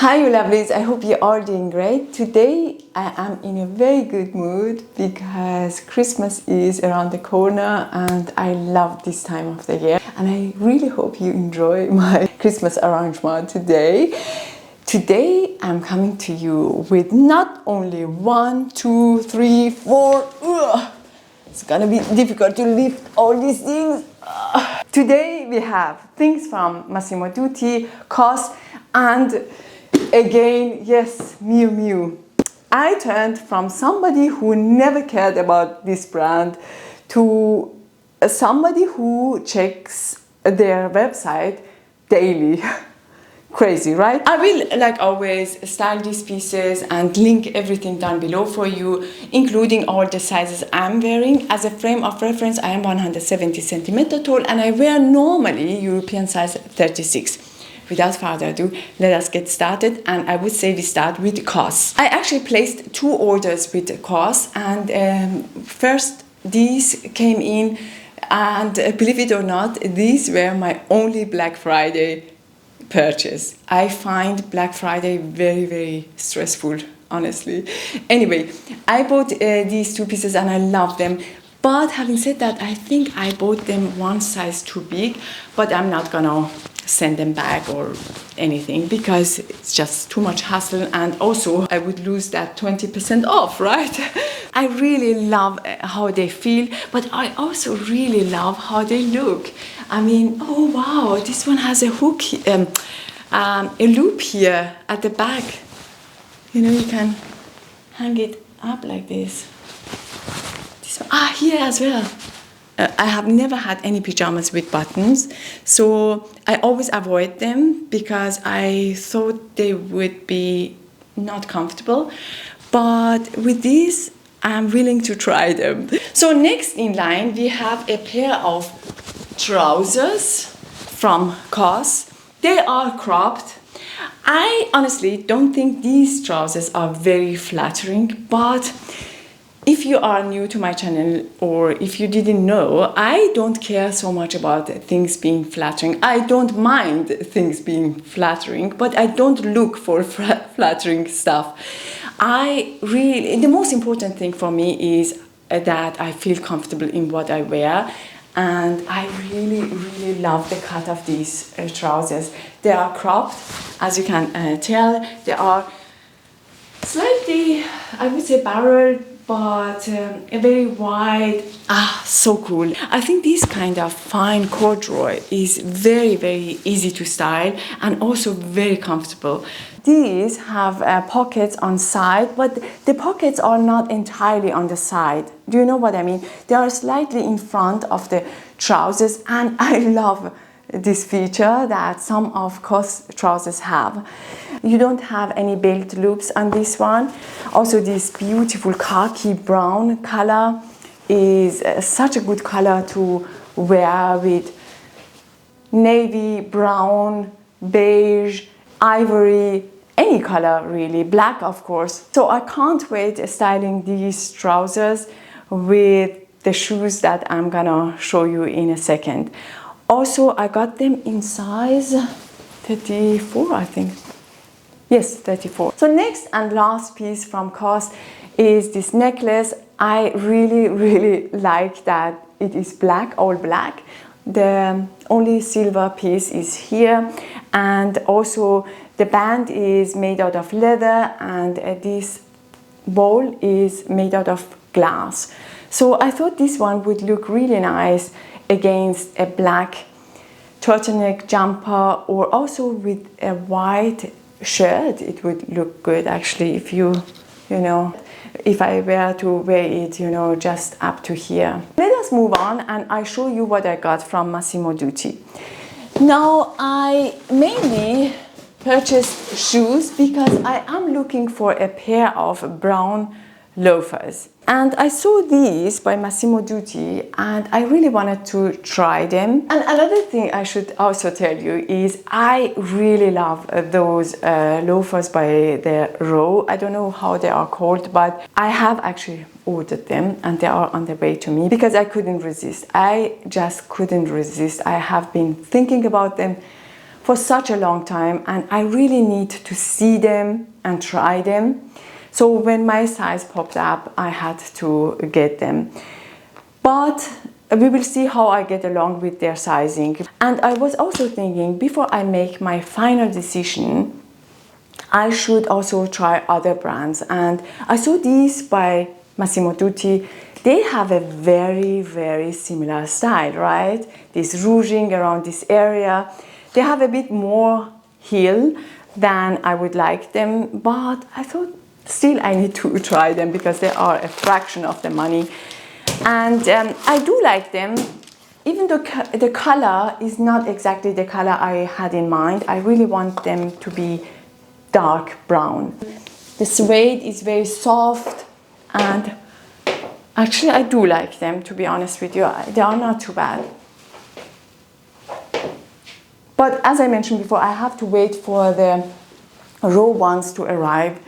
Hi you lovelies, I hope you are doing great. Today I am in a very good mood because Christmas is around the corner and I love this time of the year, and I really hope you enjoy my Christmas arrangement today. Today I'm coming to you with not only 1, 2, 3, 4. It's gonna be difficult to lift all these things. Today we have things from Massimo Dutti, COS, and again, yes, Miu Miu. I turned from somebody who never cared about this brand to somebody who checks their website daily. Crazy, right? I will, like always, style these pieces and link everything down below for you, including all the sizes I'm wearing. As a frame of reference, I am 170 centimeter tall and I wear normally European size 36. Without further ado, let us get started, and I would say we start with COS. I actually placed 2 orders with COS, and first these came in, and believe it or not, these were my only Black Friday purchase. I find Black Friday very, very stressful, honestly. Anyway, I bought these 2 pieces and I love them. But having said that, I think I bought them one size too big, but I'm not gonna send them back or anything because it's just too much hassle, and also I would lose that 20% off, right? I really love how they feel, but I also really love how they look. I mean, oh wow, this one has a hook, a loop here at the back. You know, you can hang it up like this. Here as well. I have never had any pajamas with buttons, so I always avoid them because I thought they would be not comfortable. But with these, I'm willing to try them. So next in line, we have a pair of trousers from COS. They are cropped. I honestly don't think these trousers are very flattering, but if you are new to my channel or if you didn't know, I don't care so much about things being flattering. I don't mind things being flattering, but I don't look for flattering stuff. The most important thing for me is that I feel comfortable in what I wear, and I really, really love the cut of these trousers. They are cropped, as you can tell. They are slightly, I would say, barreled, but a very wide, so cool. I think this kind of fine corduroy is very, very easy to style and also very comfortable. These have pockets on side, but the pockets are not entirely on the side. Do you know what I mean? They are slightly in front of the trousers, and I love this feature that some of COS trousers have. You don't have any belt loops on this one. Also, this beautiful khaki brown color is such a good color to wear with navy, brown, beige, ivory, any color really, black of course. So I can't wait styling these trousers with the shoes that I'm gonna show you in a second. Also, I got them in size 34, I think. Yes, 34. So next and last piece from COS is this necklace. I really, really like that it is black, all black. The only silver piece is here, and also the band is made out of leather, and this bowl is made out of glass. So I thought this one would look really nice against a black turtleneck jumper, or also with a white shirt. It would look good actually if you know, if I were to wear it, you know, just up to here. Let us move on and I show you what I got from Massimo Dutti. Now, I mainly purchased shoes because I am looking for a pair of brown loafers. And I saw these by Massimo Dutti and I really wanted to try them. And another thing I should also tell you is I really love those loafers by the Row. I don't know how they are called, but I have actually ordered them and they are on the way to me because I couldn't resist. I just couldn't resist. I have been thinking about them for such a long time, and I really need to see them and try them. So when my size popped up, I had to get them. But we will see how I get along with their sizing. And I was also thinking, before I make my final decision, I should also try other brands. And I saw these by Massimo Dutti. They have a very, very similar style, right? This rouging around this area. They have a bit more heel than I would like them, but I thought still I need to try them because they are a fraction of the money. And I do like them, even though the color is not exactly the color I had in mind. I really want them to be dark brown. The suede is very soft, and actually I do like them, to be honest with you. They are not too bad. But as I mentioned before, I have to wait for the raw ones to arrive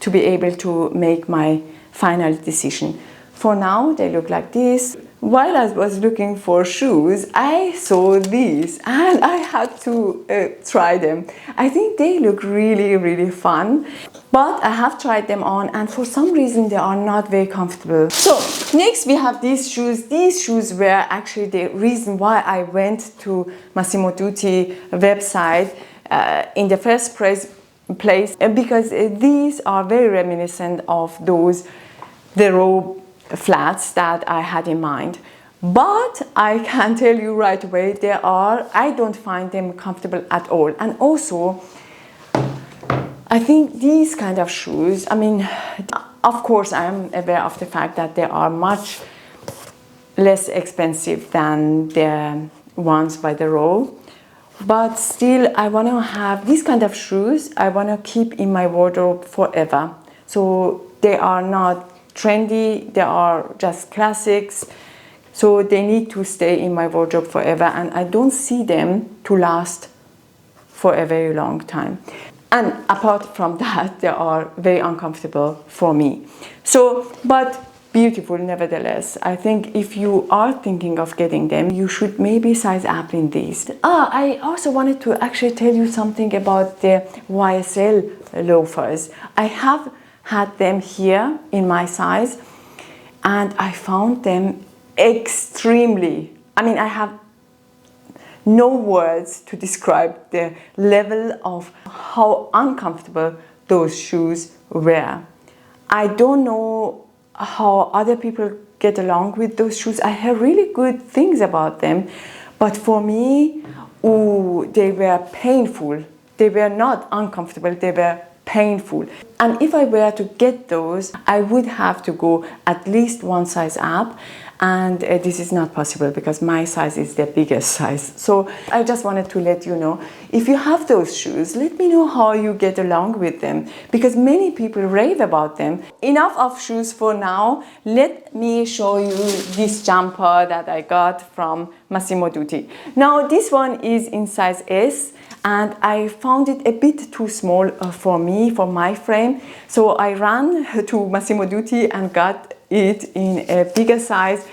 to be able to make my final decision. For now, they look like this. While I was looking for shoes, I saw these and I had to try them. I think they look really, really fun, but I have tried them on and for some reason they are not very comfortable. So next we have these shoes. These shoes were actually the reason why I went to Massimo Dutti website in the first place, because these are very reminiscent of the raw flats that I had in mind. But I can tell you right away, I don't find them comfortable at all. And also, I think these kind of shoes, I mean, of course I am aware of the fact that they are much less expensive than the ones by the raw. But still, I want to have these kind of shoes, I want to keep in my wardrobe forever. So they are not trendy, they are just classics, so they need to stay in my wardrobe forever, and I don't see them to last for a very long time. And apart from that, they are very uncomfortable for me. So, but beautiful nevertheless. I think if you are thinking of getting them, you should maybe size up in these. I also wanted to actually tell you something about the YSL loafers. I have had them here in my size and I found them extremely, I mean, I have no words to describe the level of how uncomfortable those shoes were. I don't know how other people get along with those shoes. I hear really good things about them, but for me, ooh, they were painful. They were not uncomfortable, they were painful. And if I were to get those, I would have to go at least one size up, and this is not possible because my size is the biggest size. So I just wanted to let you know, if you have those shoes, let me know how you get along with them, because many people rave about them. Enough of shoes for now. Let me show you this jumper that I got from Massimo Dutti. Now this one is in size S, and I found it a bit too small for me, for my frame. So I ran to Massimo Dutti and got it in a bigger size,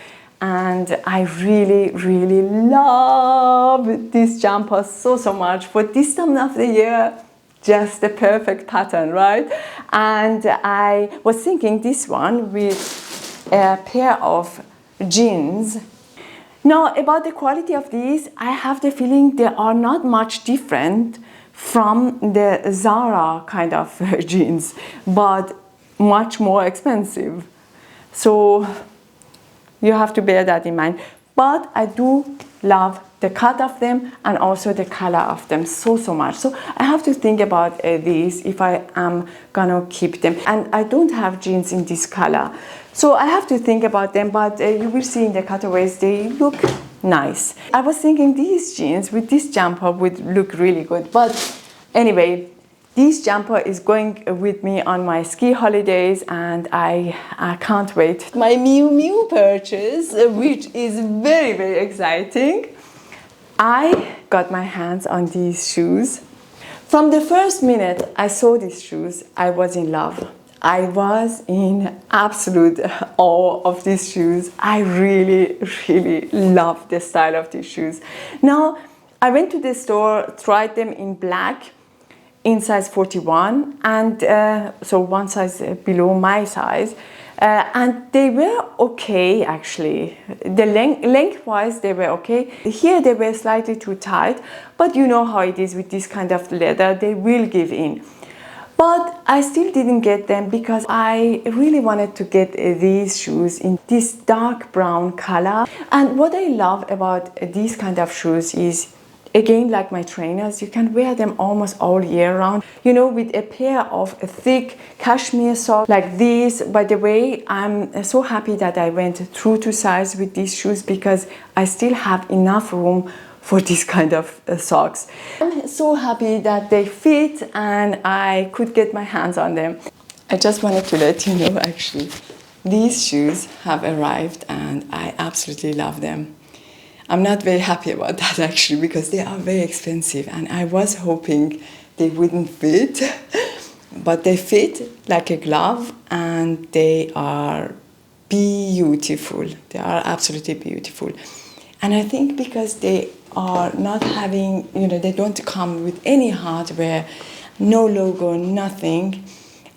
and I really, really love this jumper so much. For this time of the year, just the perfect pattern, right? And I was thinking this one with a pair of jeans. Now, about the quality of these, I have the feeling they are not much different from the Zara kind of jeans, but much more expensive. So you have to bear that in mind. But I do love the cut of them and also the color of them so much. So I have to think about these if I am gonna keep them. And I don't have jeans in this color, so I have to think about them, but you will see in the cutaways they look nice. I was thinking these jeans with this jumper would look really good, but anyway, this jumper is going with me on my ski holidays, and I can't wait. My Miu Miu purchase, which is very exciting. I got my hands on these shoes. From the first minute I saw these shoes, I was in love. I was in absolute awe of these shoes. I really love the style of these shoes. Now, I went to the store, tried them in black, in size 41, and so one size below my size. And they were okay, actually. The lengthwise, they were okay. Here, they were slightly too tight, but you know how it is with this kind of leather, they will give in. But I still didn't get them because I really wanted to get these shoes in this dark brown color. And what I love about these kind of shoes is, again, like my trainers, you can wear them almost all year round. You know, with a pair of thick cashmere socks like these. By the way, I'm so happy that I went true to size with these shoes because I still have enough room for this kind of socks. I'm so happy that they fit and I could get my hands on them. I just wanted to let you know, actually, these shoes have arrived and I absolutely love them. I'm not very happy about that, actually, because they are very expensive and I was hoping they wouldn't fit, but they fit like a glove and they are beautiful. They are absolutely beautiful. And I think because they are not having, you know, they don't come with any hardware, no logo, nothing,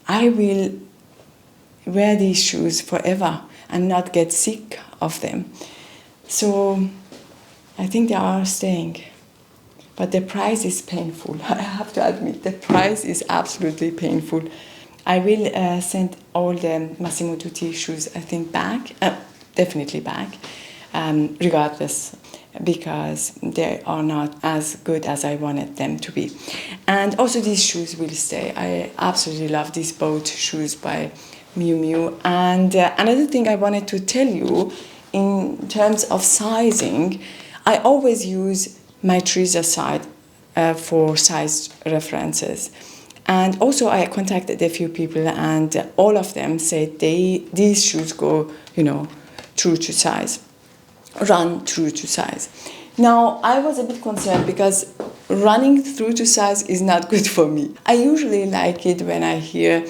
I will wear these shoes forever and not get sick of them. So I think they are staying, but the price is painful. I have to admit, the price is absolutely painful. I will send all the Massimo Dutti shoes, I think, back, definitely back, regardless, because they are not as good as I wanted them to be. And also these shoes will stay. I absolutely love these boat shoes by Miu Miu. And another thing I wanted to tell you, in terms of sizing, I always use my Teresa site for size references. And also I contacted a few people and all of them said these shoes go, you know, true to size, run true to size. Now, I was a bit concerned because running through to size is not good for me. I usually like it when I hear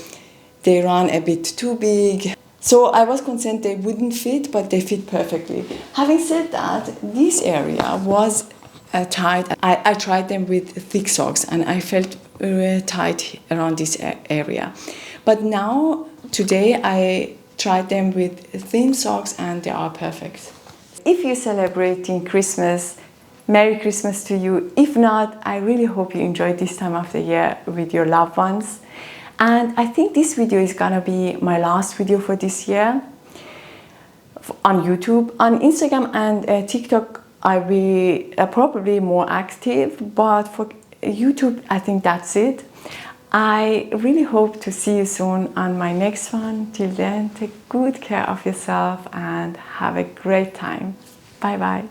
they run a bit too big. So I was concerned they wouldn't fit, but they fit perfectly. Having said that, this area was tight. I tried them with thick socks and I felt tight around this area. But now, today, I tried them with thin socks and they are perfect. If you're celebrating Christmas, Merry Christmas to you. If not, I really hope you enjoyed this time of the year with your loved ones. And I think this video is gonna be my last video for this year on YouTube. On Instagram and TikTok, I'll be probably more active, but for YouTube, I think that's it. I really hope to see you soon on my next one. Till then, take good care of yourself and have a great time. Bye bye.